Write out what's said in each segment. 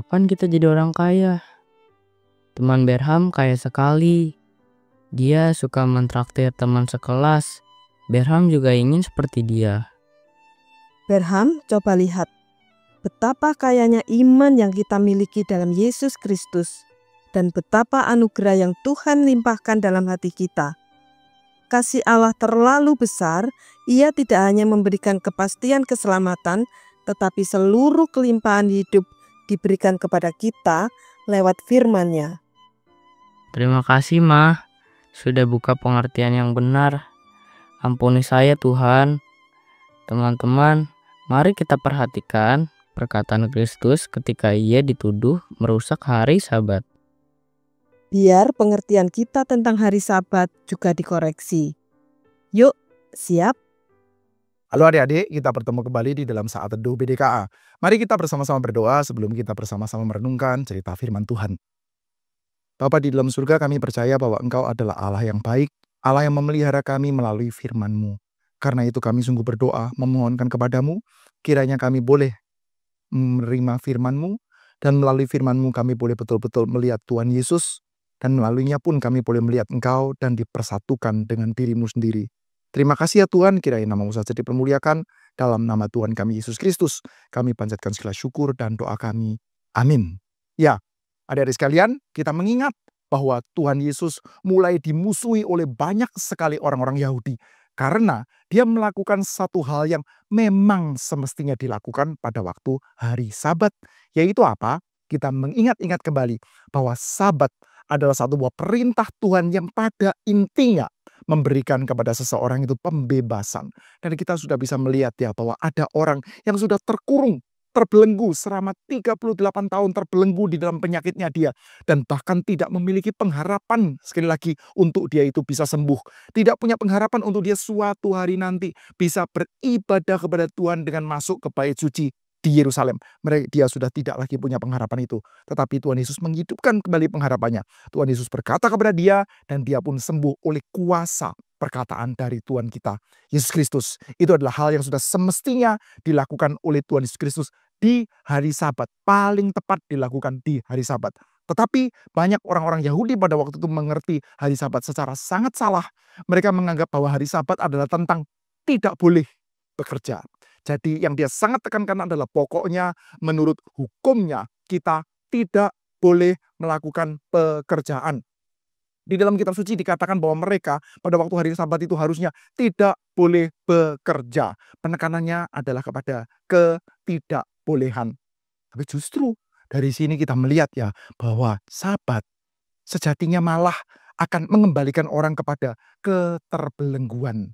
kapan kita jadi orang kaya? Teman Berham kaya sekali. Dia suka mentraktir teman sekelas. Berham juga ingin seperti dia. Berham, coba lihat betapa kayanya iman yang kita miliki dalam Yesus Kristus dan betapa anugerah yang Tuhan limpahkan dalam hati kita. Kasih Allah terlalu besar, Ia tidak hanya memberikan kepastian keselamatan, tetapi seluruh kelimpahan hidup diberikan kepada kita lewat firman-Nya. Terima kasih, Ma. Sudah buka pengertian yang benar. Ampuni saya, Tuhan. Teman-teman, mari kita perhatikan perkataan Kristus ketika Ia dituduh merusak hari Sabat. Biar pengertian kita tentang hari Sabat juga dikoreksi. Yuk, siap? Halo adik-adik, kita bertemu kembali di dalam Saat Teduh BDKA. Mari kita bersama-sama berdoa sebelum kita bersama-sama merenungkan cerita firman Tuhan. Bapa di dalam surga, kami percaya bahwa Engkau adalah Allah yang baik, Allah yang memelihara kami melalui firman-Mu. Karena itu kami sungguh berdoa, memohonkan kepadamu, kiranya kami boleh menerima firman-Mu, dan melalui firman-Mu kami boleh betul-betul melihat Tuhan Yesus, dan melaluinya pun kami boleh melihat Engkau dan dipersatukan dengan diri-Mu sendiri. Terima kasih ya Tuhan, kiranya nama-Mu saja dipermuliakan. Dalam nama Tuhan kami Yesus Kristus, kami panjatkan segala syukur dan doa kami. Amin. Ya, adik-adik sekalian, kita mengingat bahwa Tuhan Yesus mulai dimusuhi oleh banyak sekali orang-orang Yahudi. Karena dia melakukan satu hal yang memang semestinya dilakukan pada waktu hari Sabat. Yaitu apa? Kita mengingat-ingat kembali bahwa Sabat adalah satu buah perintah Tuhan yang pada intinya memberikan kepada seseorang itu pembebasan. Dan kita sudah bisa melihat ya bahwa ada orang yang sudah terkurung, terbelenggu selama 38 tahun terbelenggu di dalam penyakitnya dia. Dan bahkan tidak memiliki pengharapan sekali lagi untuk dia itu bisa sembuh. Tidak punya pengharapan untuk dia suatu hari nanti bisa beribadah kepada Tuhan dengan masuk ke bait suci di Yerusalem. Dia sudah tidak lagi punya pengharapan itu. Tetapi Tuhan Yesus menghidupkan kembali pengharapannya. Tuhan Yesus berkata kepada dia dan dia pun sembuh oleh kuasa perkataan dari Tuhan kita, Yesus Kristus. Itu adalah hal yang sudah semestinya dilakukan oleh Tuhan Yesus Kristus di hari Sabat. Paling tepat dilakukan di hari Sabat. Tetapi banyak orang-orang Yahudi pada waktu itu mengerti hari Sabat secara sangat salah. Mereka menganggap bahwa hari Sabat adalah tentang tidak boleh bekerja. Jadi yang dia sangat tekankan adalah pokoknya menurut hukumnya kita tidak boleh melakukan pekerjaan. Di dalam kitab suci dikatakan bahwa mereka pada waktu hari Sabat itu harusnya tidak boleh bekerja. Penekanannya adalah kepada ketidakbolehan. Tapi justru dari sini kita melihat ya bahwa Sabat sejatinya malah akan mengembalikan orang kepada keterbelengguan.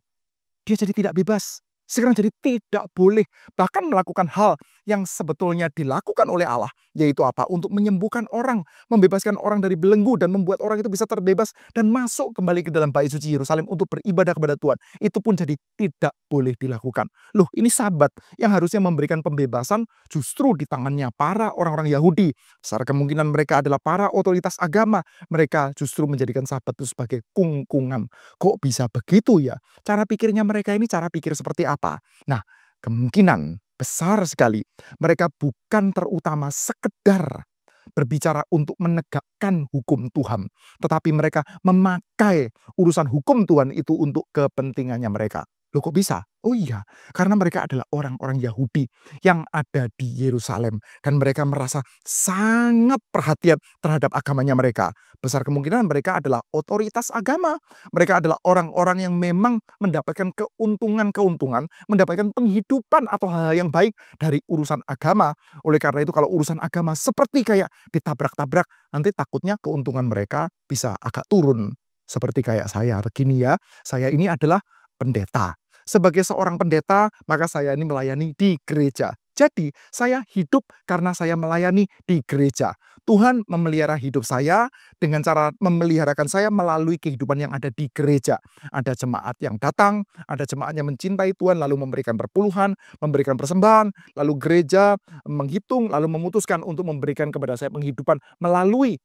Dia jadi tidak bebas. Sekarang jadi tidak boleh bahkan melakukan hal yang sebetulnya dilakukan oleh Allah. Yaitu apa? Untuk menyembuhkan orang, membebaskan orang dari belenggu dan membuat orang itu bisa terbebas dan masuk kembali ke dalam bait suci Yerusalem untuk beribadah kepada Tuhan. Itu pun jadi tidak boleh dilakukan. Loh, ini Sabat yang harusnya memberikan pembebasan justru di tangannya para orang-orang Yahudi. Besar kemungkinan mereka adalah para otoritas agama. Mereka justru menjadikan Sabat itu sebagai kungkungan. Kok bisa begitu ya? Cara pikirnya mereka ini cara pikir seperti apa? Nah, kemungkinan besar sekali mereka bukan terutama sekedar berbicara untuk menegakkan hukum Tuhan, tetapi mereka memakai urusan hukum Tuhan itu untuk kepentingannya mereka. Loh kok bisa? Oh iya, karena mereka adalah orang-orang Yahudi yang ada di Yerusalem. Dan mereka merasa sangat perhatian terhadap agamanya mereka. Besar kemungkinan mereka adalah otoritas agama. Mereka adalah orang-orang yang memang mendapatkan keuntungan-keuntungan, mendapatkan penghidupan atau hal-hal yang baik dari urusan agama. Oleh karena itu kalau urusan agama seperti kayak ditabrak-tabrak, nanti takutnya keuntungan mereka bisa agak turun. Seperti kayak saya begini ya, saya ini adalah pendeta. Sebagai seorang pendeta, maka saya ini melayani di gereja. Jadi, saya hidup karena saya melayani di gereja. Tuhan memelihara hidup saya dengan cara memeliharakan saya melalui kehidupan yang ada di gereja. Ada jemaat yang datang, ada jemaat yang mencintai Tuhan, lalu memberikan perpuluhan, memberikan persembahan, lalu gereja menghitung, lalu memutuskan untuk memberikan kepada saya penghidupan melalui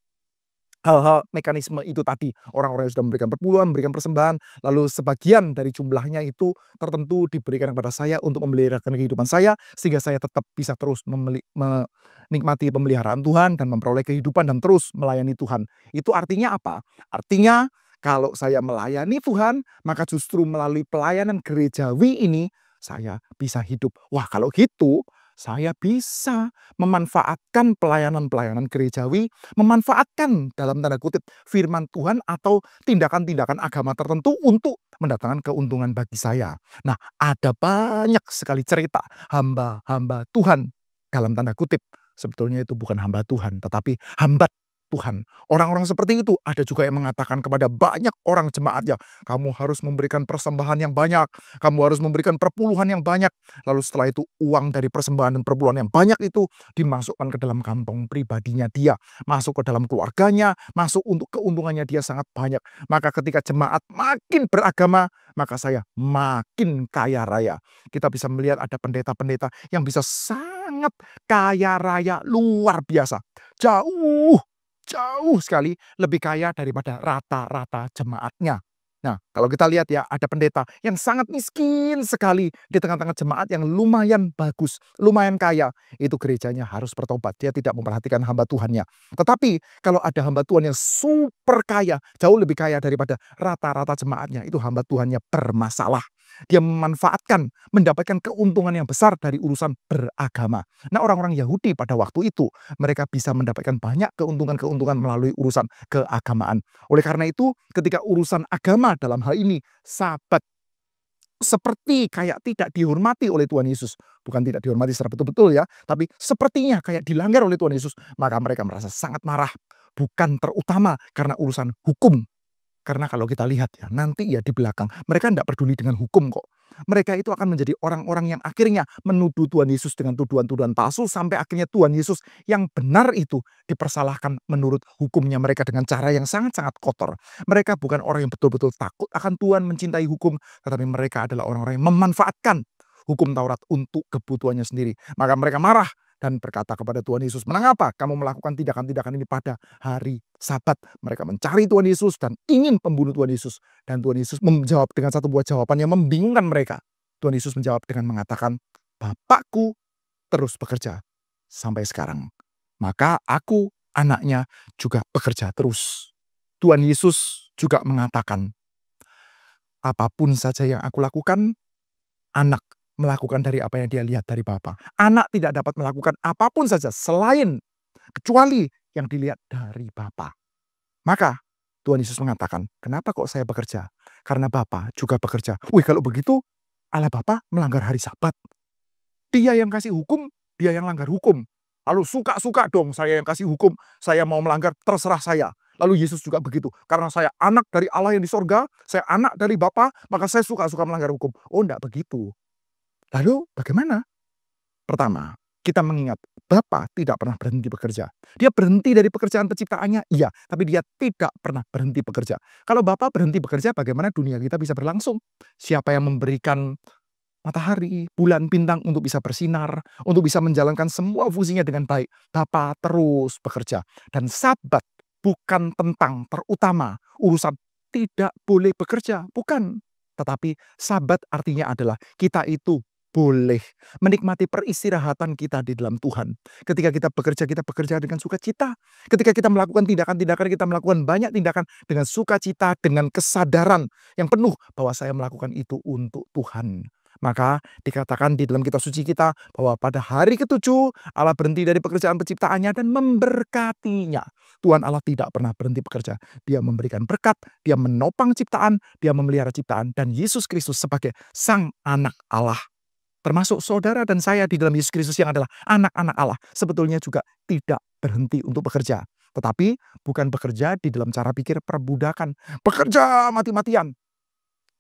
hal-hal mekanisme itu tadi. Orang-orang yang sudah memberikan perpuluhan, memberikan persembahan, lalu sebagian dari jumlahnya itu tertentu diberikan kepada saya untuk memeliharakan kehidupan saya, sehingga saya tetap bisa terus menikmati pemeliharaan Tuhan dan memperoleh kehidupan dan terus melayani Tuhan. Itu artinya apa? Artinya kalau saya melayani Tuhan, maka justru melalui pelayanan gerejawi ini saya bisa hidup. Wah, kalau gitu saya bisa memanfaatkan pelayanan-pelayanan gerejawi, memanfaatkan dalam tanda kutip firman Tuhan atau tindakan-tindakan agama tertentu untuk mendatangkan keuntungan bagi saya. Nah, ada banyak sekali cerita hamba-hamba Tuhan dalam tanda kutip. Sebetulnya itu bukan hamba Tuhan, tetapi hamba Tuhan. Orang-orang seperti itu ada juga yang mengatakan kepada banyak orang jemaatnya, kamu harus memberikan persembahan yang banyak, kamu harus memberikan perpuluhan yang banyak. Lalu setelah itu uang dari persembahan dan perpuluhan yang banyak itu dimasukkan ke dalam kantong pribadinya dia, masuk ke dalam keluarganya, masuk untuk keuntungannya dia sangat banyak. Maka ketika jemaat makin beragama, maka saya makin kaya raya. Kita bisa melihat ada pendeta-pendeta yang bisa sangat kaya raya luar biasa. Jauh sekali lebih kaya daripada rata-rata jemaatnya. Nah, kalau kita lihat ya, ada pendeta yang sangat miskin sekali di tengah-tengah jemaat yang lumayan bagus, lumayan kaya. Itu gerejanya harus bertobat. Dia tidak memperhatikan hamba Tuhannya. Tetapi kalau ada hamba Tuhan yang super kaya, jauh lebih kaya daripada rata-rata jemaatnya, itu hamba Tuhannya bermasalah. Dia memanfaatkan, mendapatkan keuntungan yang besar dari urusan beragama. Nah, orang-orang Yahudi pada waktu itu, mereka bisa mendapatkan banyak keuntungan-keuntungan melalui urusan keagamaan. Oleh karena itu, ketika urusan agama dalam hal ini, sahabat seperti kayak tidak dihormati oleh Tuhan Yesus. Bukan tidak dihormati secara betul-betul ya, tapi sepertinya kayak dilanggar oleh Tuhan Yesus. Maka mereka merasa sangat marah. Bukan terutama karena urusan hukum. Karena kalau kita lihat ya, nanti ya di belakang, mereka tidak peduli dengan hukum kok. Mereka itu akan menjadi orang-orang yang akhirnya menuduh Tuhan Yesus dengan tuduhan-tuduhan palsu, sampai akhirnya Tuhan Yesus yang benar itu dipersalahkan menurut hukumnya mereka dengan cara yang sangat-sangat kotor. Mereka bukan orang yang betul-betul takut akan Tuhan, mencintai hukum, tetapi mereka adalah orang-orang yang memanfaatkan hukum Taurat untuk kebutuhannya sendiri. Maka mereka marah dan berkata kepada Tuhan Yesus, "Mengapa kamu melakukan tindakan-tindakan ini pada hari Sabat?" Mereka mencari Tuhan Yesus dan ingin membunuh Tuhan Yesus. Dan Tuhan Yesus menjawab dengan satu buah jawaban yang membingungkan mereka. Tuhan Yesus menjawab dengan mengatakan, "Bapakku terus bekerja sampai sekarang. Maka aku, anaknya, juga bekerja terus." Tuhan Yesus juga mengatakan, "Apapun saja yang aku lakukan, anak melakukan dari apa yang dia lihat dari Bapa. Anak tidak dapat melakukan apapun saja selain kecuali yang dilihat dari Bapa." Maka Tuhan Yesus mengatakan, "Kenapa kok saya bekerja? Karena Bapa juga bekerja." Wih, kalau begitu Allah Bapa melanggar hari Sabat. Dia yang kasih hukum, dia yang langgar hukum. Lalu suka-suka dong saya yang kasih hukum, saya mau melanggar terserah saya. Lalu Yesus juga begitu. Karena saya anak dari Allah yang di sorga, saya anak dari Bapa, maka saya suka-suka melanggar hukum. Oh, enggak begitu. Lalu bagaimana? Pertama, kita mengingat Bapa tidak pernah berhenti bekerja. Dia berhenti dari pekerjaan penciptaannya, iya, tapi dia tidak pernah berhenti bekerja. Kalau Bapa berhenti bekerja, bagaimana dunia kita bisa berlangsung? Siapa yang memberikan matahari, bulan, bintang untuk bisa bersinar, untuk bisa menjalankan semua fungsinya dengan baik? Bapa terus bekerja. Dan Sabat bukan tentang terutama urusan tidak boleh bekerja, bukan. Tetapi Sabat artinya adalah kita itu boleh menikmati peristirahatan kita di dalam Tuhan. Ketika kita bekerja dengan sukacita. Ketika kita melakukan tindakan-tindakan, kita melakukan banyak tindakan dengan sukacita, dengan kesadaran yang penuh bahwa saya melakukan itu untuk Tuhan. Maka dikatakan di dalam kitab suci kita bahwa pada hari ke-7 Allah berhenti dari pekerjaan penciptaannya dan memberkatinya. Tuhan Allah tidak pernah berhenti bekerja. Dia memberikan berkat, dia menopang ciptaan, dia memelihara ciptaan, dan Yesus Kristus sebagai Sang Anak Allah, termasuk saudara dan saya di dalam Yesus Kristus yang adalah anak-anak Allah, sebetulnya juga tidak berhenti untuk bekerja. Tetapi bukan bekerja di dalam cara pikir perbudakan. Bekerja mati-matian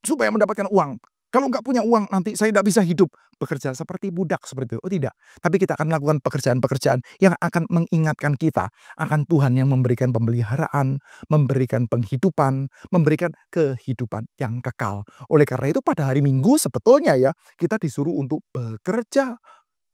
supaya mendapatkan uang. Kalau nggak punya uang nanti saya tidak bisa hidup. Bekerja seperti budak seperti itu. Oh tidak. Tapi kita akan melakukan pekerjaan-pekerjaan yang akan mengingatkan kita akan Tuhan yang memberikan pemeliharaan, memberikan penghidupan, memberikan kehidupan yang kekal. Oleh karena itu pada hari Minggu sebetulnya ya kita disuruh untuk bekerja.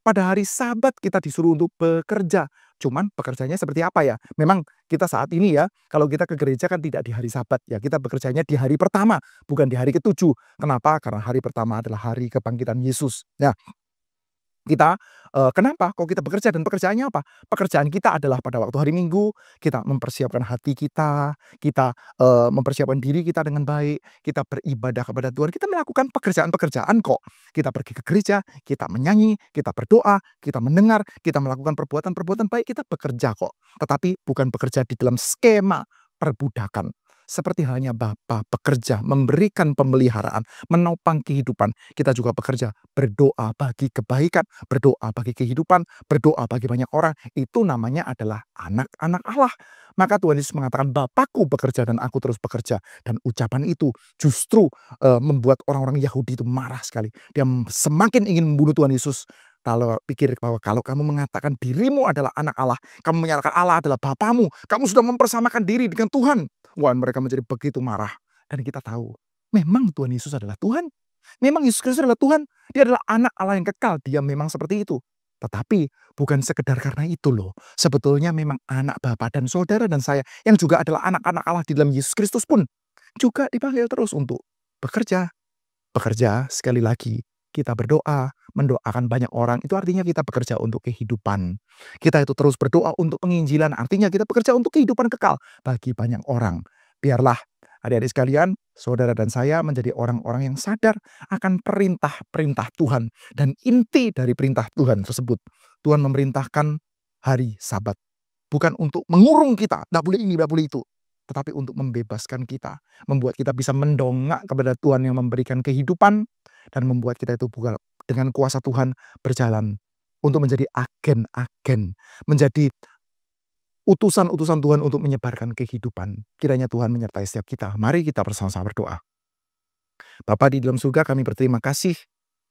Pada hari Sabat kita disuruh untuk bekerja. Cuman pekerjaannya seperti apa ya? Memang kita saat ini ya, kalau kita ke gereja kan tidak di hari Sabat ya, kita bekerjanya di hari pertama, bukan di hari ke-7. Kenapa? Karena hari pertama adalah hari kebangkitan Yesus. Nah, kita, kenapa kok kita bekerja dan pekerjaannya apa? Pekerjaan kita adalah pada waktu hari Minggu, kita mempersiapkan hati kita, mempersiapkan diri kita dengan baik, kita beribadah kepada Tuhan, kita melakukan pekerjaan-pekerjaan kok. Kita pergi ke gereja, kita menyanyi, kita berdoa, kita mendengar, kita melakukan perbuatan-perbuatan baik, kita bekerja kok. Tetapi bukan bekerja di dalam skema perbudakan. Seperti halnya Bapa bekerja, memberikan pemeliharaan, menopang kehidupan, kita juga bekerja, berdoa bagi kebaikan, berdoa bagi kehidupan, berdoa bagi banyak orang. Itu namanya adalah anak-anak Allah. Maka Tuhan Yesus mengatakan, Bapakku bekerja dan aku terus bekerja. Dan ucapan itu justru membuat orang-orang Yahudi itu marah sekali. Dia semakin ingin membunuh Tuhan Yesus. Kalau pikir bahwa kalau kamu mengatakan dirimu adalah anak Allah, kamu menyatakan Allah adalah Bapamu, kamu sudah mempersamakan diri dengan Tuhan. Wah, mereka menjadi begitu marah. Dan kita tahu, memang Tuhan Yesus adalah Tuhan. Memang Yesus Kristus adalah Tuhan. Dia adalah anak Allah yang kekal. Dia memang seperti itu. Tetapi bukan sekedar karena itu loh. Sebetulnya memang anak Bapa dan saudara dan saya yang juga adalah anak-anak Allah di dalam Yesus Kristus pun juga dipanggil terus untuk bekerja. Bekerja sekali lagi. Kita berdoa, mendoakan banyak orang, itu artinya kita bekerja untuk kehidupan. Kita itu terus berdoa untuk penginjilan, artinya kita bekerja untuk kehidupan kekal bagi banyak orang. Biarlah adik-adik sekalian, saudara dan saya menjadi orang-orang yang sadar akan perintah-perintah Tuhan. Dan inti dari perintah Tuhan tersebut, Tuhan memerintahkan hari Sabat. Bukan untuk mengurung kita, tidak boleh ini, tidak boleh itu. Tetapi untuk membebaskan kita, membuat kita bisa mendongak kepada Tuhan yang memberikan kehidupan, dan membuat kita itu bukan dengan kuasa Tuhan berjalan untuk menjadi agen-agen, menjadi utusan-utusan Tuhan untuk menyebarkan kehidupan. Kiranya Tuhan menyertai setiap kita. Mari kita bersama-sama berdoa. Bapa di dalam surga, kami berterima kasih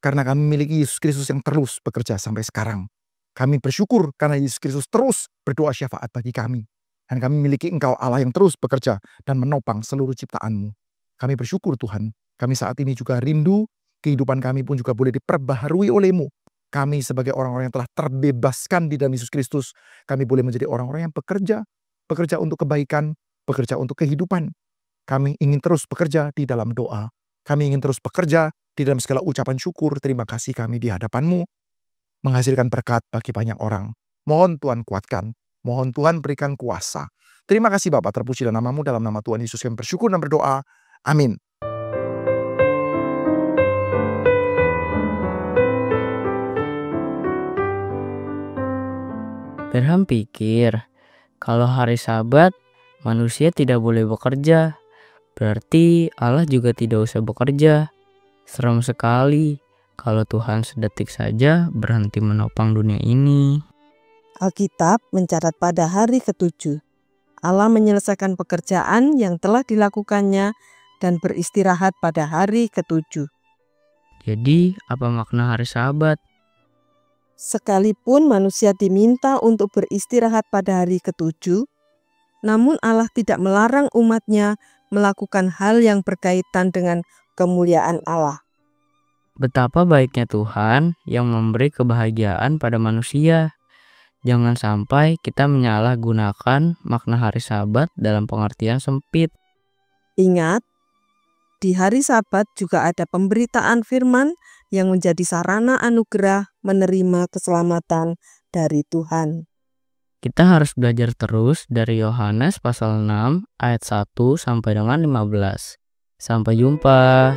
karena kami memiliki Yesus Kristus yang terus bekerja sampai sekarang. Kami bersyukur karena Yesus Kristus terus berdoa syafaat bagi kami. Dan kami memiliki Engkau Allah yang terus bekerja dan menopang seluruh ciptaan-Mu. Kami bersyukur Tuhan. Kami saat ini juga rindu, kehidupan kami pun juga boleh diperbaharui oleh-Mu. Kami sebagai orang-orang yang telah terbebaskan di dalam Yesus Kristus, kami boleh menjadi orang-orang yang bekerja untuk kebaikan, bekerja untuk kehidupan. Kami ingin terus bekerja di dalam doa. Kami ingin terus bekerja di dalam segala ucapan syukur, terima kasih kami di hadapan-Mu, menghasilkan berkat bagi banyak orang. Mohon Tuhan kuatkan, mohon Tuhan berikan kuasa. Terima kasih Bapa, terpuji dan nama-Mu, dalam nama Tuhan Yesus kami bersyukur dan berdoa. Amin. Berham pikir, kalau hari Sabat manusia tidak boleh bekerja, berarti Allah juga tidak usah bekerja. Serem sekali kalau Tuhan sedetik saja berhenti menopang dunia ini. Alkitab mencatat pada hari ke-7, Allah menyelesaikan pekerjaan yang telah dilakukannya dan beristirahat pada hari ke-7. Jadi, apa makna hari Sabat? Sekalipun manusia diminta untuk beristirahat pada hari ke-7, namun Allah tidak melarang umatnya melakukan hal yang berkaitan dengan kemuliaan Allah. Betapa baiknya Tuhan yang memberi kebahagiaan pada manusia. Jangan sampai kita menyalahgunakan makna hari Sabat dalam pengertian sempit. Ingat, di hari Sabat juga ada pemberitaan firman yang menjadi sarana anugerah menerima keselamatan dari Tuhan. Kita harus belajar terus dari Yohanes pasal 6 ayat 1 sampai dengan 15. Sampai jumpa.